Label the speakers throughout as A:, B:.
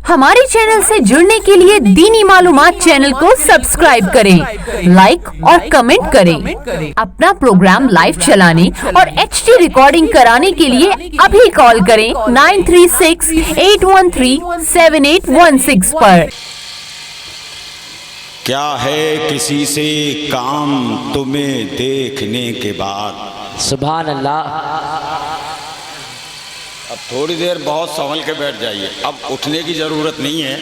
A: हमारे चैनल से जुड़ने के लिए दीनी मालूमात चैनल को सब्सक्राइब करें, लाइक और कमेंट करें। अपना प्रोग्राम लाइव चलाने और HD रिकॉर्डिंग कराने के लिए अभी कॉल करें 9368137816 पर।
B: क्या है किसी से काम तुम्हें देखने के बाद।
C: सुभान अल्लाह।
B: अब थोड़ी देर बहुत संभल के बैठ जाइए, अब उठने की ज़रूरत नहीं है,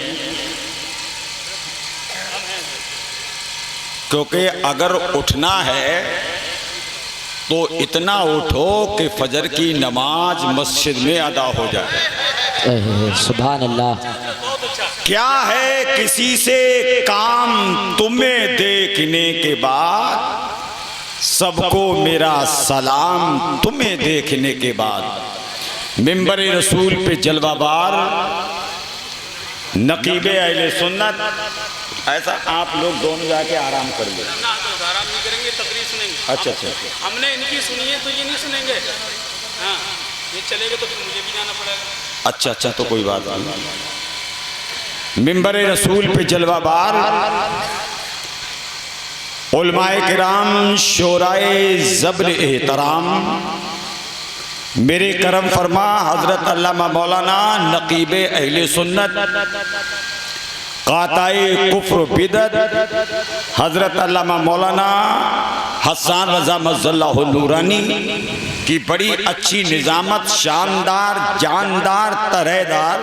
B: क्योंकि अगर उठना है तो इतना उठो कि फजर की नमाज मस्जिद में अदा हो जाए।
C: सुभान अल्लाह।
B: क्या है किसी से काम तुम्हें देखने के बाद, सबको मेरा सलाम तुम्हें देखने के बाद। मिंबर रसूल पे जलवाबार नकीबे अहले सुन्नत, ऐसा आप लोग दोनों जाके आराम कर लो।
D: आराम नहीं करेंगे, तकरीर सुनेंगे।
B: अच्छा अच्छा,
D: हमने इनकी सुनी है तो ये नहीं सुनेंगे। हाँ, ये चलेगा तो फिर मुझे भी जाना पड़ेगा।
B: अच्छा अच्छा, तो कोई बात नहीं। मिंबर रसूल पे जलवाबार उलमाए किराम शोराए ज़ब्र एहतराम, मेरे करम फरमा हजरत अल्लामा मौलाना नकीबे अहले सुन्नत काताए कुफ्र बिदत हजरत अल्लामा मौलाना हसन रजा मज़ल्लाहु नूरानी की बड़ी अच्छी निज़ामत, शानदार, जानदार, तरहदार,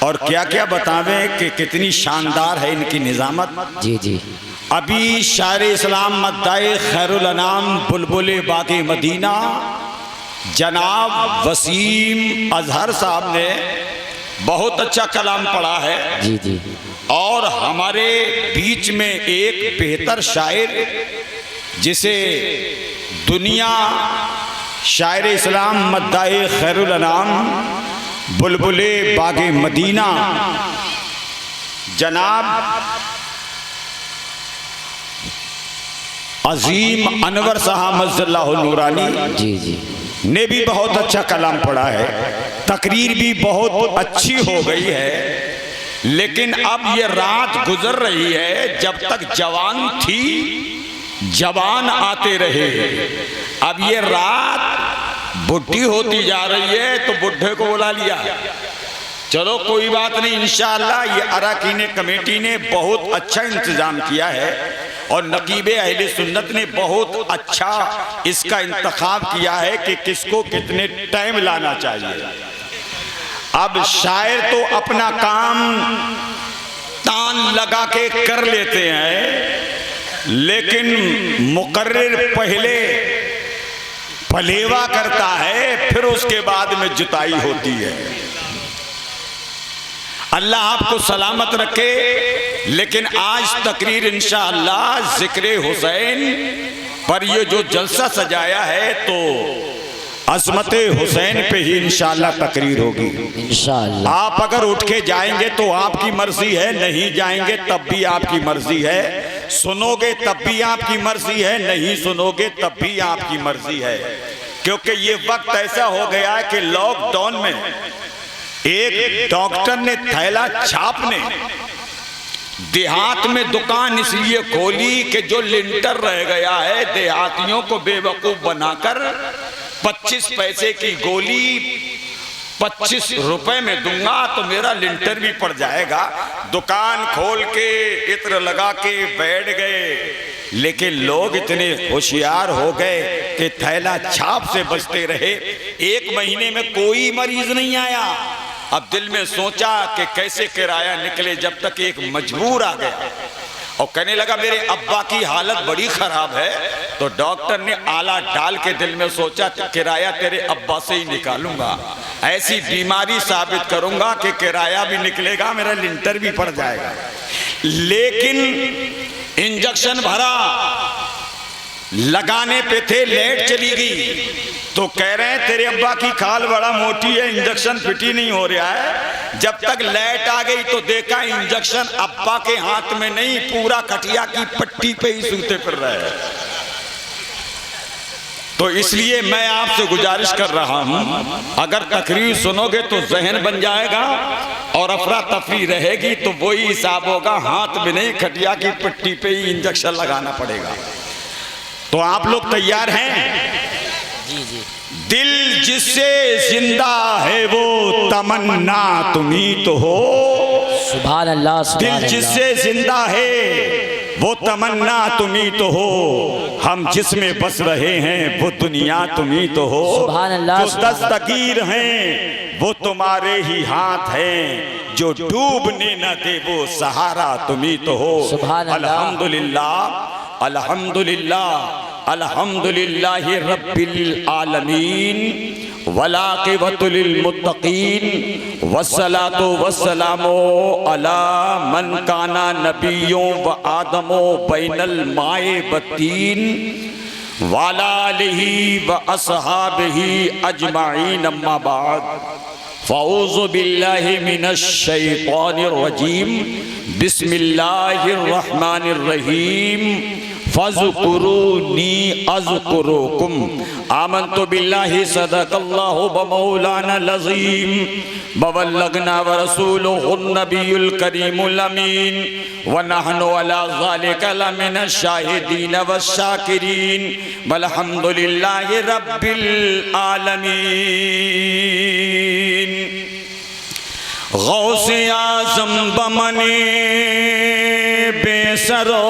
B: और क्या क्या बतावें कि कितनी शानदार है इनकी निज़ामत।
C: जी जी।
B: अभी शायर इस्लाम मद्दाए खैरुल अनाम बुलबुल बाग़े मदीना जनाब वसीम अजहर साहब ने बहुत अच्छा कलाम पढ़ा है।
C: जी जी।
B: और हमारे बीच में एक बेहतर शायर जिसे दुनिया शायर इस्लाम मद्दाए खैरुल अनाम बुलबुले बागे मदीना जनाब अजीम अनवर साहब मज़ल्लाहु नूरानी
C: जी जी
B: ने भी बहुत अच्छा कलाम पढ़ा है। तकरीर भी बहुत अच्छी हो गई है, लेकिन अब ये रात गुजर रही है, जब तक जवान थी जवान आते रहे। अब ये रात बुढ़ी होती जा रही है तो बुढ़े को बुला लिया। चलो कोई बात नहीं, इंशाअल्लाह ये अरकान कमेटी ने बहुत अच्छा इंतज़ाम किया है और नकीबे अहले सुन्नत ने बहुत अच्छा इसका इंतखाब किया है कि किसको कितने टाइम लाना चाहिए। अब शायर तो अपना काम तान लगा के कर लेते हैं, लेकिन मुकर्रिर पहले फलेवा करता है, फिर उसके बाद में जुताई होती है। अल्लाह आपको सलामत रखे। लेकिन आज तकरीर इंशाअल्लाह ज़िक्र हुसैन पर ये जो जलसा सजाया है तो अज़मत हुसैन पे ही इंशाअल्लाह तकरीर होगी।
C: इंशाअल्लाह।
B: आप अगर उठ के जाएंगे तो आपकी मर्जी है, नहीं जाएंगे तब भी आपकी मर्जी है, सुनोगे तब भी आपकी मर्जी है, नहीं सुनोगे तब भी आपकी मर्जी है। क्योंकि ये वक्त ऐसा हो गया है कि लॉकडाउन में एक डॉक्टर ने थैला छापने देहात में दुकान इसलिए खोली कि जो लिंटर रह गया है देहातियों को बेवकूफ बनाकर 25 पैसे की गोली 25 रुपए में दूंगा तो मेरा लिंटर भी पड़ जाएगा। दुकान खोल के इत्र लगा के बैठ गए, लेकिन लोग इतने होशियार हो गए कि थैला छाप से बचते रहे। 1 महीने में कोई मरीज नहीं आया। अब दिल में सोचा कि कैसे किराया निकले, जब तक एक मजबूर आ गया और कहने लगा मेरे अब्बा की हालत बड़ी खराब है। तो डॉक्टर ने आला डाल के दिल में सोचा किराया तेरे अब्बा से ही निकालूंगा, ऐसी बीमारी साबित करूंगा कि किराया भी निकलेगा, मेरा लिंटर भी पड़ जाएगा। लेकिन इंजेक्शन भरा, लगाने पे थे, लेट चली गई तो कह रहे हैं तेरे अब्बा की खाल बड़ा मोटी है, इंजेक्शन फिट ही नहीं हो रहा है। जब तक लाइट आ गई तो देखा इंजेक्शन अब्बा के हाथ में नहीं, पूरा खटिया की पट्टी पे ही सूते फिर रहे हैं। तो इसलिए मैं आपसे गुजारिश कर रहा हूं, अगर तकरीर सुनोगे तो जहन बन जाएगा और अफरा तफरी रहेगी तो वही हिसाब होगा, हाथ में नहीं खटिया की पट्टी पे ही इंजेक्शन लगाना पड़ेगा। तो आप लोग तैयार हैं?
C: जी जी।
B: दिल जिससे जिंदा है वो तमन्ना तुम ही तो हो।
C: सुभान अल्लाह, सुभान
B: दिल
C: अल्लाह।
B: जिससे जिंदा है वो तमन्ना तुम ही तो हो। हम जिसमें बस रहे हैं वो दुनिया तुम ही तो हो।
C: सुभान अल्लाह,
B: जो दस्तगीर हैं वो तुम्हारे ही हाथ हैं, जो डूबने न दे वो सहारा तुम ही तो हो।
C: सुभान अल्लाह।
B: अल्हम्दुलिल्लाह अल्हम्दुलिल्लाह अल्हम्दुलिल्लाहि रब्बिल आलमीन वलाक़िबतुल लिल मुत्तक़ीन वस्सलातु वस्सलामु अला मन काना नबिय्यो व आदमो बैनल माए बत्तीन वाला आलिही व अस्हाबिही अजमाईन अम्मा बाद फ़ऊज़ु बिल्लाहि मिनश शैतानिर रजीम बिस्मिल्लाहिर रहमानिर रहीम फ़ज़्कुरूनी अज़्कुरुकुम आमन्तु बिल्लाहि सदक़ल्लाहु व मौलानल अज़ीम बवल्लगना व रसूलुहुन नबियुल करीमुल अमीन व नहनु अला ज़ालिका लमिनश शाहिदीन व शाकिरीन वल्हम्दुलिल्लाहि रब्बिल आलमीन। गौसे आज़म बमने बेसरो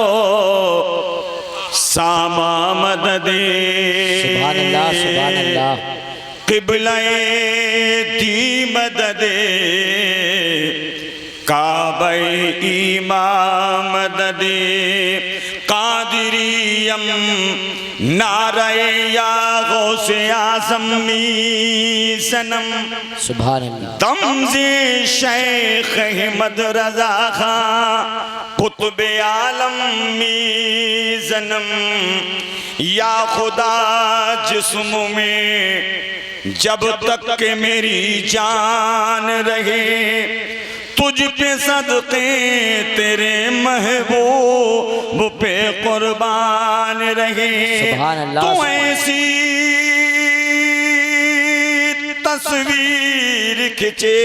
B: सामा मददे।
C: सुभान अल्लाह, सुभान अल्लाह।
B: क़िबले दी मददे काबे इमाम मददे कादिरियम नारे या गौसे आज़म मी सनम।
C: सुभान अल्लाह।
B: तमज़े शेख अहमद रज़ा खां कुतुबे आलम मी जन्म। या खुदा जिस्म में जब तक के मेरी जान रहे तुझ पे सदके तेरे महबूब पे कुर्बान रहे।
C: सुभान अल्लाह।
B: तू ऐसी तस्वीर खिंचे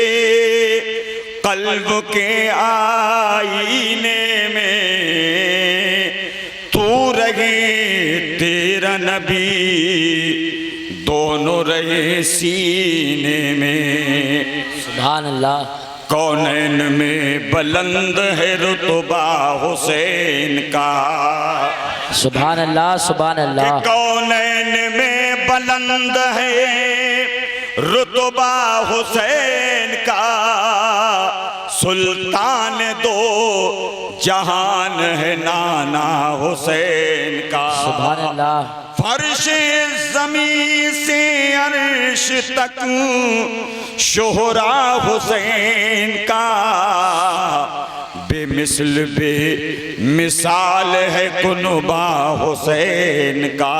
B: कल्ब के आईने में, तू रहे तेरा नबी दोनों रहे सीने में।
C: सुभान अल्लाह।
B: कौनैन में बुलंद है रुतबा हुसैन का।
C: सुभान अल्लाह, सुभान अल्लाह।
B: कौनैन में बुलंद है रुतबा हुसैन का। सुल्तान दो जहान है नाना हुसैन का।
C: सुभान अल्लाह।
B: फर्श ज़मीं से अर्श तक शोहरा हुसैन का। बेमिसल बेमिसाल है कुनबा हुसैन का।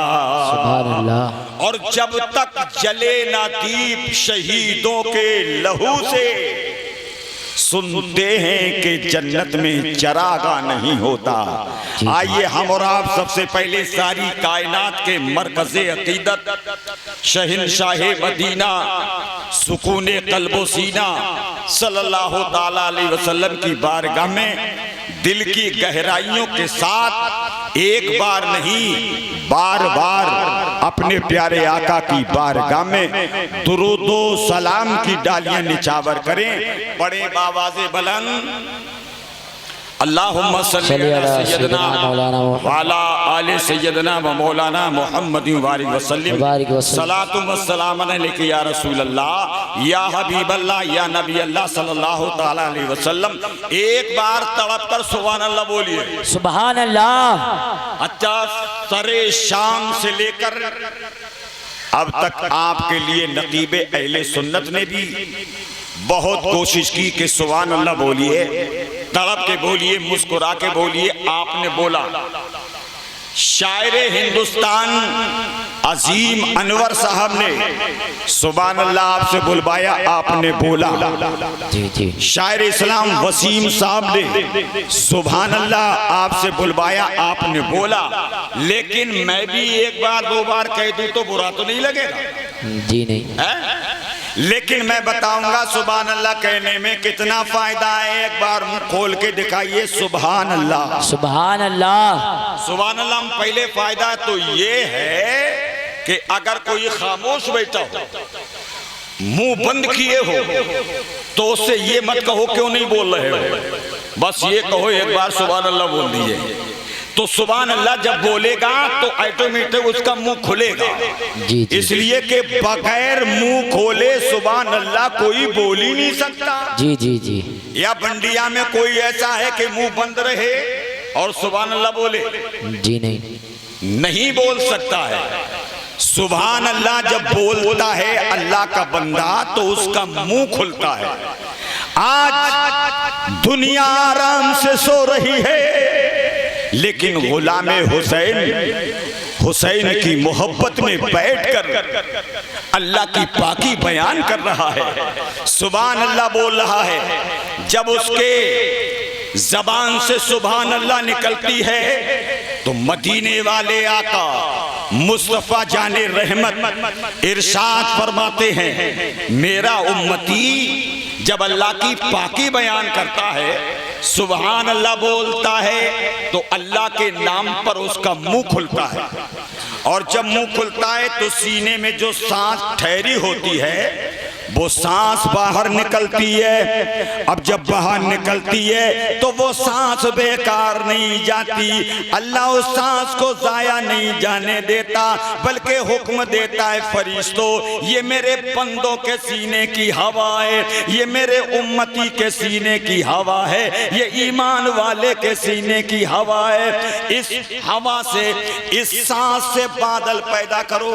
C: सुभान अल्लाह।
B: और जब तक जले ना दीप शहीदों के लहू से, सुनते हैं कि जन्नत में चरागा नहीं होता। आइए हम और आप सबसे पहले सारी कायनात के मरकज़े अकीदत शहंशाह मदीना सुकूने क़ल्बो सीना सल्लल्लाहु ताला अलैहि वसल्लम की बारगाह में दिल की गहराइयों के साथ एक बार नहीं बार बार अपने प्यारे आका की बारगाह में दुरूदो सलाम की डालियां निछावर करें। बड़े बावाज़े बुलंद अल्लाहुम्मा सल्ली अला सय्यदना व अला आले सय्यदना व मौलाना मुहम्मदिन वारिक वसल्लम। सलातु व सलाम अलैका या रसूल अल्लाह या हबीब अल्लाह या नबी अल्लाह सल्लल्लाहु ताला अलैहि वसल्लम। एक बार तड़प कर सुभान अल्लाह बोलिए।
C: सुभान अल्लाह।
B: अच्छा, सरे शाम से लेकर अब तक आपके लिए नकीबे अहले सुन्नत ने भी बहुत कोशिश की कि सुभान अल्लाह बोलिए, तड़प के बोलिए, मुस्कुरा के बोलिए। आपने बोला शायर हिंदुस्तान अजीम अनवर साहब ने सुभान अल्लाह आपसे बुलवाया, आपने बोला।
C: जी जी।
B: शायर इस्लाम वसीम साहब ने सुभान अल्लाह आपसे बुलवाया, आपने बोला। लेकिन मैं भी एक बार दो बार कह दूं तो बुरा तो नहीं लगेगा?
C: जी नहीं
B: है? लेकिन मैं बताऊंगा सुभान अल्लाह कहने में कितना फायदा है। एक बार मुंह खोल के दिखाइए सुभान अल्लाह।
C: सुभान अल्लाह।
B: सुभान अल्लाह में पहले फायदा तो ये है कि अगर कोई खामोश बैठा हो, मुंह बंद किए हो, तो उससे ये मत कहो क्यों नहीं बोल रहे हो, बस ये कहो एक बार सुभान अल्लाह बोल दीजिए। तो सुभान अल्लाह जब बोलेगा तो ऑटोमेटिक उसका मुंह खुलेगा।
C: जी जी।
B: इसलिए कि बगैर मुंह खोले सुभान अल्लाह कोई बोल ही नहीं सकता।
C: जी जी जी।
B: या बंडिया में कोई ऐसा है कि मुंह बंद रहे और सुभान अल्लाह बोले?
C: जी नहीं,
B: नहीं बोल सकता है। सुभान अल्लाह जब बोलता है अल्लाह का बंदा तो उसका मुंह खुलता है। आज दुनिया आराम से सो रही है, लेकिन गुलामे हुसैन की मोहब्बत में बैठकर अल्लाह की पाकी बयान कर रहा है, सुभान अल्लाह बोल रहा है। जब उसके जबान से सुभान अल्लाह निकलती है तो मदीने वाले आका मुस्तफा जाने रहमत इरशाद फरमाते हैं, मेरा उम्मती जब अल्लाह की पाकी बयान करता है, सुभान अल्लाह बोलता है, तो अल्लाह के नाम पर उसका मुंह खुलता है। और जब मुंह खुलता है तो सीने में जो सांस ठहरी होती है वो सांस बाहर निकलती है। अब जब बाहर निकलती है तो वो सांस बेकार नहीं जाती। अल्लाह उस सांस को जाया नहीं जाने देता, बल्कि हुक्म देता है, फरिश्तों ये मेरे बंदों के सीने की हवा है, ये मेरे उम्मती के सीने की हवा है, ये ईमान वाले के सीने की हवा है। इस हवा से, इस सांस से बादल पैदा करो।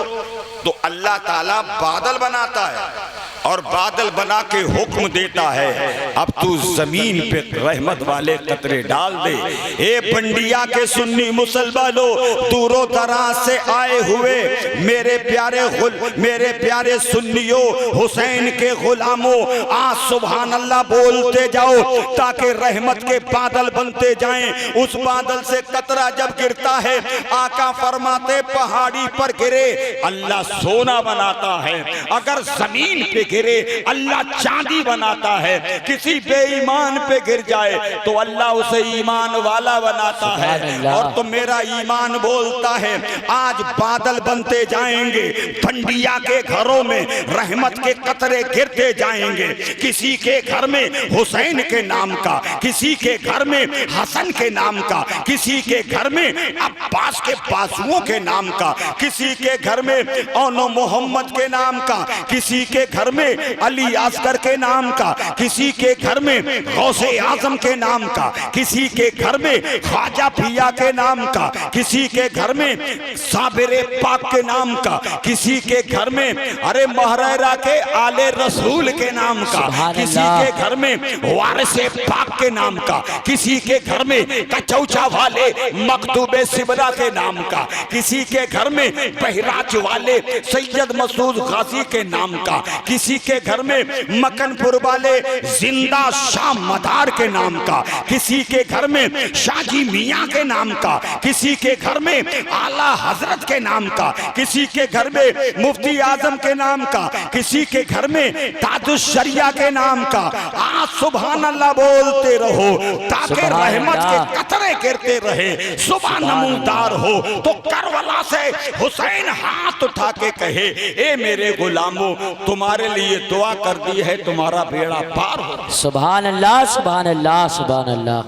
B: तो अल्लाह ताला बादल बनाता है और बादल बना के हुक्म देता है, अब तू जमीन पे रहमत वाले कतरे डाल दे। ए बंडिया के सुन्नी मुसलमानों, दूरों दराज से आए हुए मेरे प्यारे सुन्नियों, हुसैन के गुलामों, आज सुभान अल्लाह बोलते जाओ ताकि रहमत के बादल बनते जाएं। उस बादल से कतरा जब गिरता है, आका फरमाते पहाड़ी पर गिरे अल्लाह सोना बनाता है, अगर जमीन पे गिरे अल्लाह चांदी बनाता है, किसी बेईमान पे गिर जाए तो अल्लाह उसे ईमान वाला बनाता है। और तो मेरा ईमान बोलता है आज बादल बनते जाएंगे, बंडिया के घरों में रहमत के कतरे गिरते जाएंगे। किसी के घर में हुसैन के नाम का, किसी के घर में हसन के नाम का, किसी के घर में अब्बास के बाजुओं के नाम का, किसी के घर में औनो मोहम्मद के नाम का, किसी के घर में अली अस्कर के नाम का, किसी के घर में गौसे आजम के नाम का, किसी के घर में ख्वाजा पिया के नाम का, किसी के घर में साबिरे पाक के नाम का, किसी के घर में अरे महरेरा के आले रसूल के नाम का, किसी के घर में वारिसे पाक के नाम का, किसी के घर में कचौचा वाले मकतूबे सिबरा के नाम का, किसी के घर में बहराज वाले सैयद मसूद गाजी के नाम का, किसी के घर में मकनपुर वाले जिंदा शाह मदार के नाम का, किसी के घर में शाजी मियाँ के नाम का, किसी के घर में आला हजरत के नाम का, किसी के घर में मुफ्ती आजम के नाम का, किसी के घर में ताजुश शरिया के नाम का। आज सुभान अल्लाह बोलते रहो ताकि रहमत के कतरे गिरते रहे, सुबह नमूदार हो तो करबला से हुसैन हाथ उठा के कहे, ए मेरे गुलामों तुम्हारे लिए दुआ कर दी है, तुम्हारा बेड़ा पार हो।
C: सुभान अल्लाह, सुभान अल्लाह, सुभान अल्लाह।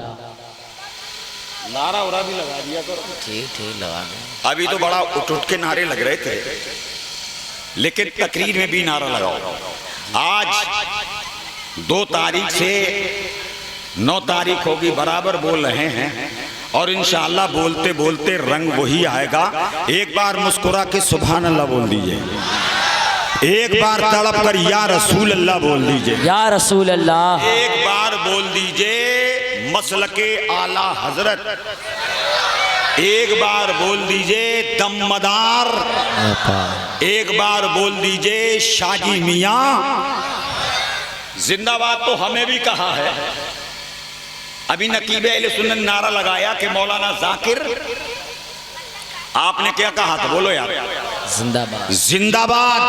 B: नारा उरा भी लगा दिया करो।
C: ठीक लगा।
B: अभी तो बड़ा उठ के नारे लग रहे थे, लेकिन तकरीर में भी नारा लगाओ। आज 2 तारीख से 9 तारीख होगी, बराबर बोल रहे हैं और इंशाअल्लाह बोलते बोलते रंग वही आएगा। एक बार मुस्कुरा के सुभान अल्लाह बोल दीजिए, एक बार तड़प कर या रसूल अल्लाह बोल दीजिए,
C: या रसूल अल्लाह।
B: एक बार बोल दीजिए मसलके आला हजरत। एक बार बोल दीजिए दमदार, एक बार बोल दीजिए शाजी मियां जिंदाबाद। तो हमें भी कहा है, अभी नकीब अहले सुन्नत ने नारा लगाया कि मौलाना जाकिर, आपने क्या कहा था बोलो यार?
C: जिंदाबाद
B: जिंदाबाद।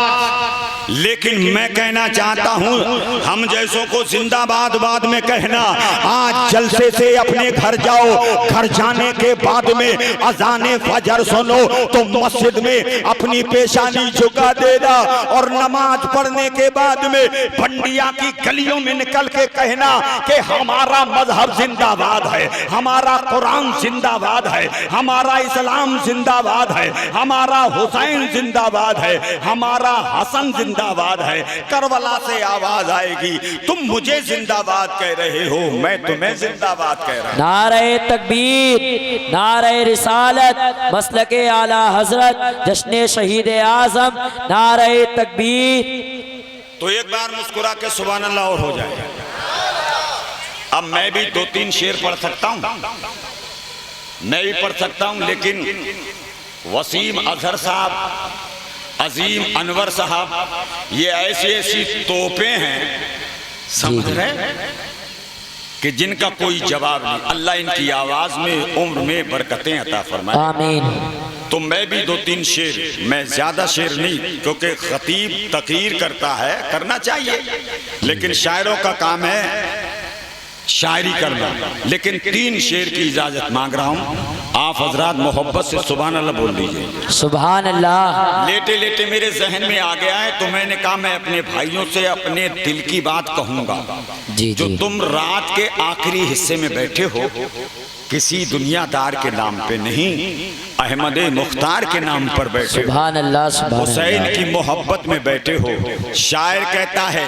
B: लेकिन मैं कहना चाहता हूं, हम जैसों को जिंदाबाद बाद में कहना, आज जलसे से अपने घर जाओ, घर जाने के बाद में अजाने फजर सुनो तो मस्जिद में अपनी पेशानी झुका देना और नमाज पढ़ने के बाद में भंडिया की गलियों में निकल के कहना कि हमारा मजहब जिंदाबाद है, हमारा कुरान जिंदाबाद है, हमारा इस्लाम जिंदाबाद है, हमारा हुसैन जिंदाबाद है, हमारा हसन जिंदाबाद है। करबला से आवाज आएगी, तुम मुझे जिंदाबाद कह रहे हो, मैं तुम्हें जिंदाबाद कह रहा हूं।
C: नारे तकबीर, नारे रिसालत, मसलके आला हजरत, जश्न शहीद आजम, नारे तकबीर।
B: तो एक बार मुस्कुरा के सुभान अल्लाह और हो जाए। अब मैं भी 2-3 शेर पढ़ सकता हूं, मैं भी पढ़ सकता हूं, लेकिन वसीम अजहर साहब, अजीम अनवर साहब, ये ऐसी ऐसी तोपें हैं, समझ रहे कि जिनका कोई जवाब नहीं। अल्लाह इनकी आवाज में उम्र में बरकतें अता फरमाए,
C: आमीन।
B: तो मैं भी 2-3 शेर, मैं ज्यादा शेर नहीं, क्योंकि खतीब तकरीर करता है, करना चाहिए, लेकिन शायरों का काम है शायरी करना। लेकिन 3 शेर की इजाजत मांग रहा हूं, आप हजरात मोहब्बत से सुभान अल्लाह बोल दीजिए।
C: सुभान अल्लाह।
B: लेटे लेटे मेरे जहन में आ गया है, तो मैंने कहा मैं अपने भाइयों से अपने दिल की बात कहूंगा।
C: जी
B: जो
C: जी।
B: तुम रात के आखिरी हिस्से में बैठे हो, किसी दुनियादार के नाम पे नहीं, अहमद मुख्तार के नाम पर बैठे हो,
C: सुभान अल्लाह, सुभान
B: हुसैन
C: अल्लाह।
B: की मोहब्बत में बैठे हो। शायर कहता है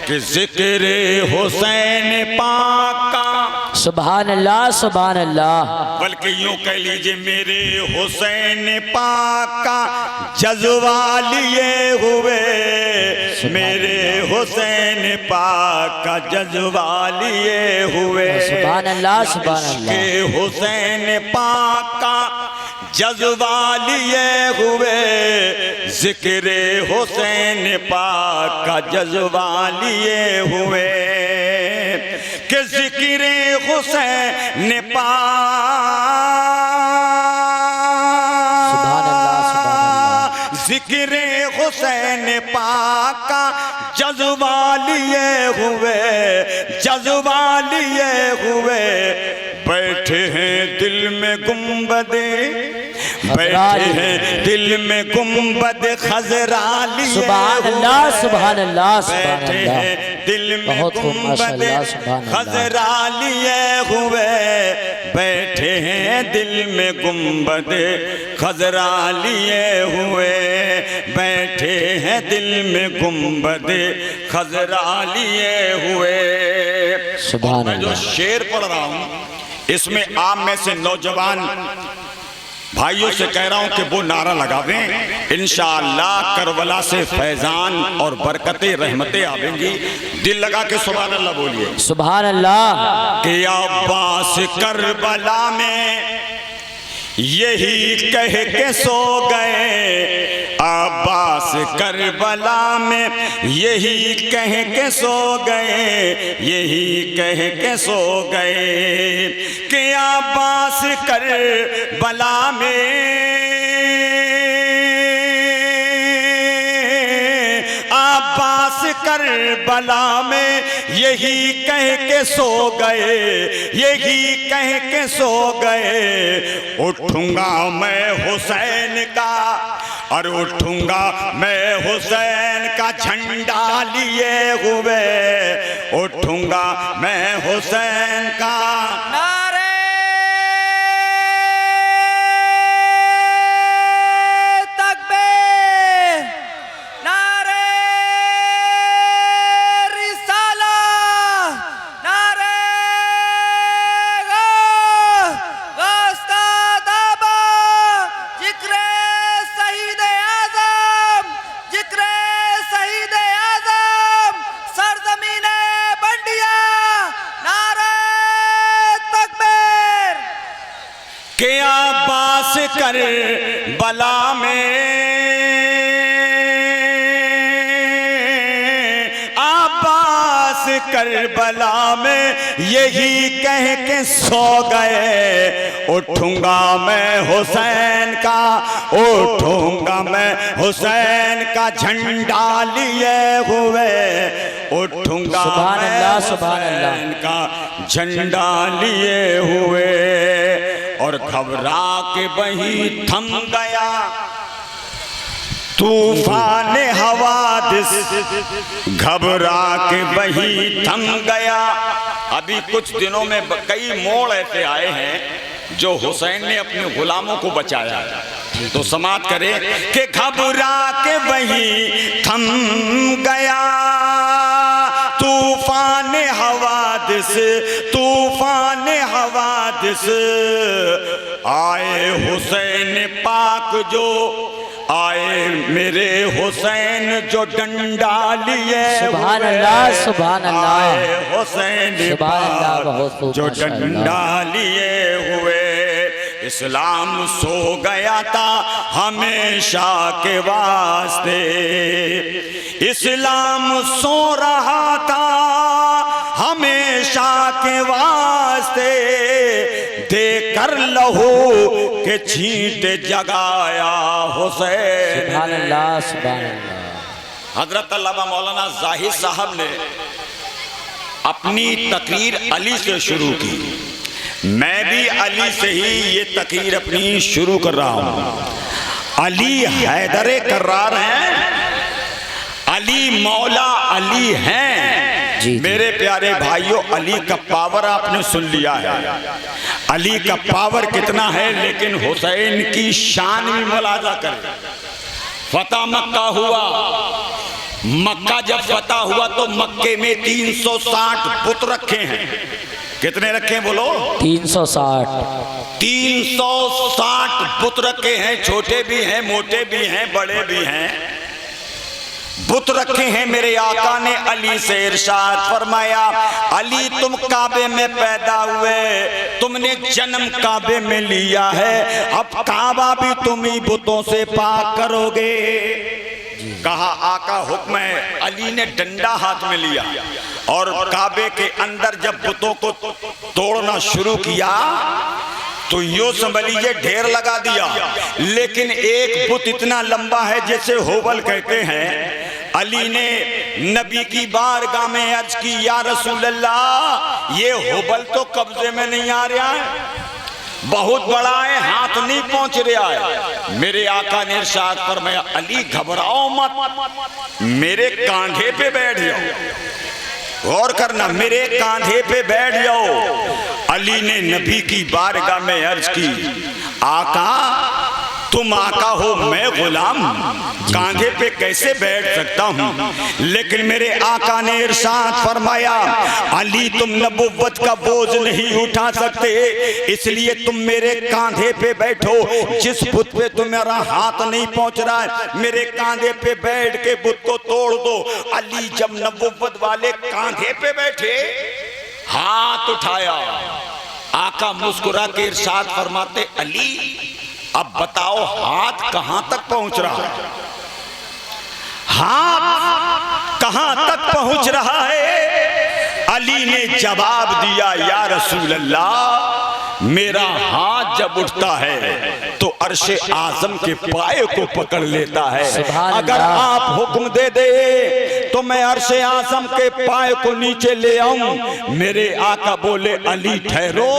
B: कि जिक्र हुसैन पाक का,
C: सुभान अल्लाह, सुभान अल्लाह।
B: बल्कि यूं कह लीजिए मेरे हुसैन पाक का जज्बा लिए हुए, मेरे हुसैन पाक का जज्बा लिए हुए,
C: सुभान अल्लाह, सुभान अल्लाह।
B: के हुसैन पाक का जज्बा लिए हुए, जिक्र हुसैन पाक का जज्बा लिए हुए, कि जिक्र हुसैन पाक, जिक्र हुसैन पाक का जज्बा लिए हुए, जज्बा लिए हुए, बैठे हैं दिल में गुंबदे, बैठे हैं दिल में गुंबद खजरा लिए,
C: सुभान अल्लाह, सुभान अल्लाह, सुभान
B: बैठे
C: अल्लाह।
B: हैं दिल में
C: बहुत खूब,
B: गुंबद
C: माशाअल्लाह, सुभान अल्लाह।
B: खजरा लिए हुए, बैठे हैं दिल में गुंबद खजरा लिए हुए, बैठे हैं दिल में गुंबद खजरा लिए हुए।
C: सुभान
B: मैं जो
C: अल्लाह।
B: शेर पढ़ रहा हूं, इसमें आप में से नौजवान भाइयों से कह रहा हूं कि वो नारा लगावें, इंशाअल्लाह करबला से फैजान और बरकतें रहमतें आवेंगी। दिल लगा के सुभान अल्लाह बोलिए।
C: सुभान अल्लाह।
B: कि अब्बास करबला में यही कह के सो गए, अब्बास करबला में यही कह के सो गए, यही कह के सो गए, कि अब्बास करबला में, अब्बास करबला में यही कह के सो गए, यही कह के सो गए, उठूंगा मैं हुसैन का, और उठूंगा मैं हुसैन का झंडा लिए हुए, उठूंगा मैं हुसैन का। के अब्बास अब्बास कर बला में, अब्बास करबला में यही कह के सो गए, उठूंगा मैं हुसैन का, उठूंगा मैं हुसैन का झंडा लिए हुए, उठूंगा मैं हुसैन का झंडा लिए हुए। और घबरा के वही थम गया तूफान हवादिस, घबरा के वही थम गया। अभी कुछ दिनों में कई मोड़ ऐसे आए हैं जो हुसैन ने अपने गुलामों को बचाया, तो समाप्त करें कि घबरा के वही थम गया तूफान हवादिस, तूफान हवादिस। आए हुसैन पाक जो, आए मेरे हुसैन जो डंडा लिए,
C: सुभान अल्लाह सुभान अल्लाह,
B: आए हुसैन पाक जो डंडा लिए हुए। इस्लाम सो गया था हमेशा के वास्ते, इस्लाम सो रहा था हमेशा के वास्ते, देकर लहू के छींटे जगाया हुसैन।
C: सुभान अल्लाह सुभान अल्लाह।
B: हजरत अल्लामा मौलाना जाहिद साहब ने अपनी तकरीर अली से शुरू की, मैं भी अली से ही ये तकरीर अपनी शुरू कर रहा हूं। अली हैदरे कर्रार हैं, अली मौला अली हैं।
C: जी,
B: मेरे प्यारे भाइयों, अली का पावर आपने सुन लिया है, अली का पावर कितना है, लेकिन हुसैन की शान भी मुलाजा करें। फतह मक्का हुआ, मक्का जब फतह हुआ तो मक्के में 360 बुत रखे हैं। कितने रखे हैं बोलो?
C: 360।
B: 360 बुत रखे हैं, छोटे भी हैं, मोटे भी हैं, बड़े भी हैं, बुत रखे हैं। मेरे आका ने अली से इरशाद फरमाया, अली तुम काबे में पैदा हुए, तुमने जन्म काबे में लिया है, अब काबा भी तुम ही बुतों से पाक करोगे। कहा आका हुक्म है। अली ने डंडा हाथ में लिया और काबे के अंदर जब बुतों को तोड़ना शुरू किया तो यूं समझ लीजिए ढेर लगा दिया, लेकिन एक बुत इतना लंबा है जैसे होबल कहते हैं। अली ने नबी की बारगाह में अर्ज की, या रसूल अल्लाह, ये होबल तो कब्जे में नहीं आ रहा है, बहुत बड़ा है, हाथ नहीं पहुंच रहा है। मेरे आका ने इरशाद फरमाया, अली घबराओ मत, मेरे कांधे पे बैठ जाओ। गौर करना, मेरे कांधे पे बैठ जाओ। अली ने नबी की बारगाह में अर्ज की, आका तुम आका हो, मैं गुलाम, कांधे पे कैसे बैठ सकता हूँ? लेकिन मेरे आका ने इरशाद फरमाया, अली तुम नबुव्वत का बोझ नहीं उठा सकते, इसलिए तुम मेरे कांधे पे बैठो। जिस बुत पे तुम्हारा हाथ नहीं पहुंच रहा है, मेरे कांधे पे बैठ के बुत को तोड़ दो। अली जब नबुव्वत वाले कांधे पे बैठे, हाथ उठाया, आका मुस्कुरा के इरशाद फरमाते, अली अब बताओ हाथ कहां तक पहुंच रहा है, हाथ कहां तक पहुंच रहा है? अली ने जवाब दिया, या रसूल अल्लाह, मेरा हाथ जब उठता है तो अर्शे आजम के पाए को पकड़ लेता है। अगर आप हुक्म दे दे तो मैं अर्शे आजम के पाए को नीचे ले आऊं। मेरे आका बोले, अली ठहरो।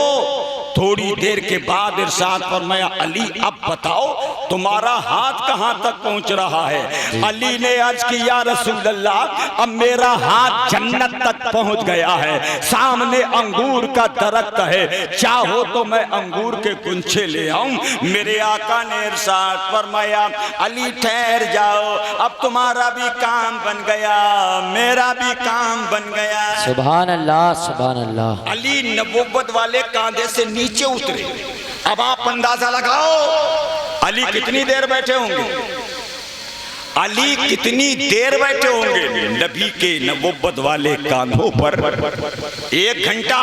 B: थोड़ी देर के बाद इरशाद फरमाया, अली अब बताओ तुम्हारा हाथ कहां तक पहुंच रहा है? अली ने अर्ज किया, या रसूल अल्लाह, अब मेरा हाथ जन्नत तक पहुंच गया है, सामने अंगूर का दरख्त है, चाहो तो मैं अंगूर के गुंछे ले आऊं। मेरे आका ने इरशाद फरमाया, अली ठहर जाओ, अब तुम्हारा भी काम बन गया, मेरा भी काम बन गया।
C: सुभान अल्लाह सुभान अल्लाह।
B: अली नबुव्वत वाले कांधे से नीचे उतरे। अब आप अंदाजा लगाओ अली कितनी देर बैठे होंगे, अली कितनी देर बैठे होंगे नबी के नबुव्वत वाले कांधों पर? 1 घंटा।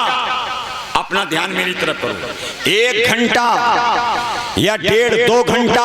B: अब अपना ध्यान मेरी तरफ करो। 1 घंटा या 1.5-2 घंटा,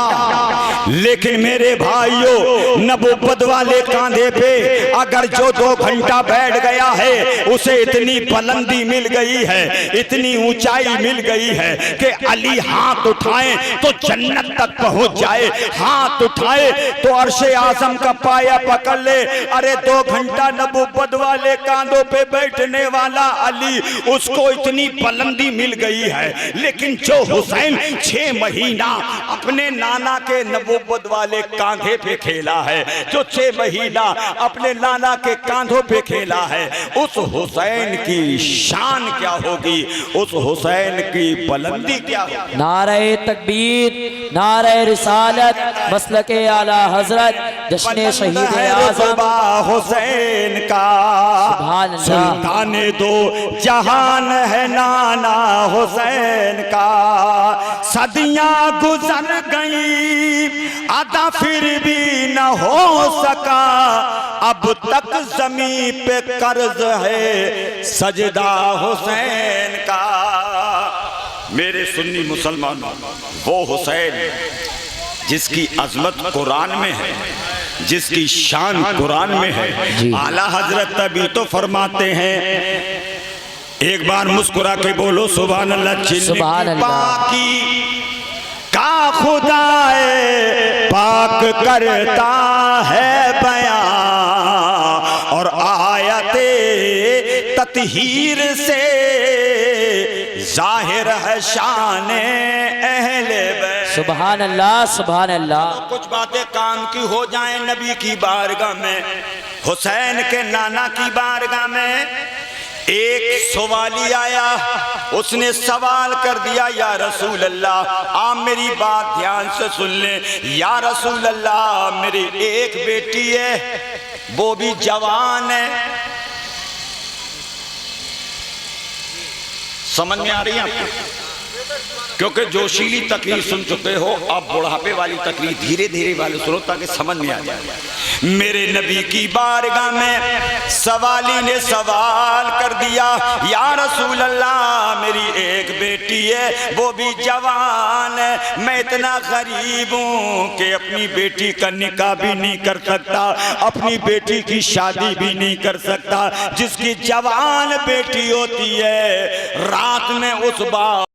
B: लेकिन मेरे भाइयों नबूवत वाले कांधे पे अगर जो 2 घंटा बैठ गया है उसे इतनी बुलंदी मिल गई है, इतनी ऊंचाई मिल गई है कि अली हाथ उठाए तो जन्नत तक पहुंच जाए, हाथ उठाए तो अर्शे आजम का पाया पकड़ ले। अरे 2 घंटा नबूवत वाले कांधों पे बैठने वाला अली, उसको इतनी बुलंदी मिल गई है। लेकिन जो हुसैन 6 महीना अपने नाना के नबूवत वाले कांधे पे खेला है, जो 6 महीना अपने नाना के कांधों पे खेला है, उस हुसैन की शान क्या होगी, उस हुसैन की बुलंदी क्या होगी।
C: नारे तकबीर, नारे रिसालत, मसलके आला हजरत, जश्न शहीद आज़म
B: हुसैन का,
C: सुभान अल्लाह।
B: सुल्ताने दो जहान है नाना हुसैन का। सदियां गुजर गई आधा फिर भी न हो सका, अब तक जमीन पे कर्ज है सजदा हुसैन का। मेरे सुन्नी मुसलमानों, वो हुसैन जिसकी अजमत कुरान में है, जिसकी शान कुरान में है। आला हजरत तभी तो फरमाते हैं, एक बार मुस्कुरा के बोलो सुभान अल्लाह।
C: सुभान अल्लाह।
B: पाकी का खुदाए पाक करता है बयां, और आयते ततहीर से जाहिर है शान अहले बैत।
C: सुभान अल्लाह, सुभान अल्लाह।
B: कुछ बातें काम की हो जाएं नबी की बारगाह में, हुसैन के नाना की बारगाह में। एक सवाली आया, उसने सवाल कर दिया, या रसूल अल्लाह आप मेरी बात ध्यान से सुन लें। या रसूल अल्लाह मेरी एक बेटी है, वो भी जवान है। समझ में आ रही है आपको? क्योंकि जोशीली तकरीर सुन चुके हो, अब बुढ़ापे वाली तकरीर धीरे धीरे वाले सुनो ताकि समझ में आ जाए। मेरे नबी की बारगाह में सवाली ने सवाल कर दिया, या रसूल अल्लाह मेरी एक बेटी है, वो भी जवान है, मैं इतना गरीब हूँ कि अपनी बेटी का निकाह भी नहीं कर सकता, अपनी बेटी की शादी भी नहीं कर सकता। जिसकी जवान बेटी होती है, रात में उस बात